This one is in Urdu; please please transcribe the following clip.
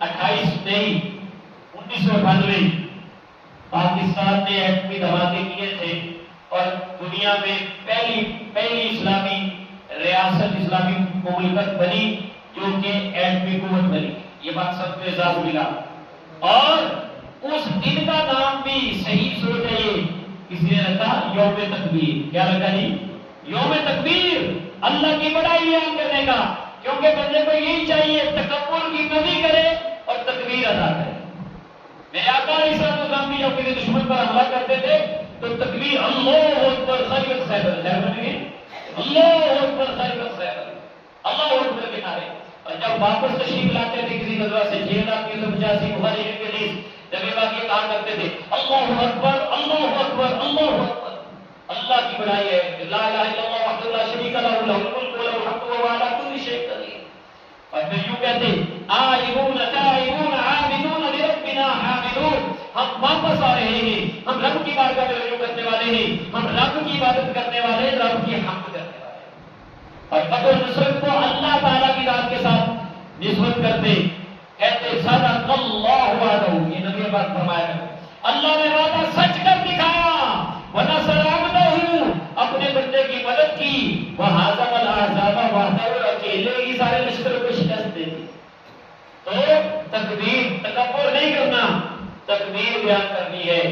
28 مئی 1998 پاکستان نے ایٹمی دھماکے کیے تھے اور دنیا میں پہلی اسلامی ریاست، اسلامی مملکت بنی جو کہ ایٹمی قوت بنی. یہ بات سب کو اعزاز ملا. اور اس دن کا نام بھی صحیح سوچ ہے، یہ کسی نے رکھا یوم تکبیر. کیا رکھا جی؟ یوم تکبیر، اللہ کی بڑائی بیان کرنے کا. کیونکہ بندے کو یہی چاہیے تکبر کی نفی کرے اور تکبیر ادا کرے. میرے آقا علیہ السلام بھی جب کسی دشمن پر حملہ کرتے تھے تو تکبیر اللہ اکبر خیبر خیبر اللہ اکبر خیبر خیبر اللہ اکبر کے نعرے. اور جب واپس تشریف لاتے تھے کسی غزوہ سے 6385 بخاری کے حدیث، جب یہ بات یہ کہا کرتے تھے اللہ اکبر اللہ اکبر اللہ اکبر. اللہ کی بڑائی ہے، لا الہ الا اللہ وحدہ لا شریک لہ لہ الملک و لہ الحمد وهو علی کل شیء قدیر. اور پھر یوں کہتے آئبون تائبون عابدون لربنا حامدون. ہم واپس آ رہے ہیں، ہم رب کی بارگاہ میں رجوع کرنے والے ہیں، ہم رب کی عبادت کرنے والے ہیں، رب کی حمد کرنے والے ہیں. اور فتح و نصرت کو اللہ تعالیٰ کی ذات کے ساتھ نسبت کرتے، کہتے صدق اللہ وعدہ. یہ نبی پاک فرمایا کرتے اللہ نے وعدہ سچ کر دکھایا. وَنَصَرَ عَبْدَهُ، اپنے بندے کی مدد کی. وَهَزَمَ الْأَحْزَابَ وَحْدَهُ، اکیلے ہی سارے لشکر کو شکست دے دی. تو تکبیر، تکبر نہیں کرنا، تکبیر بیان کرنی ہے.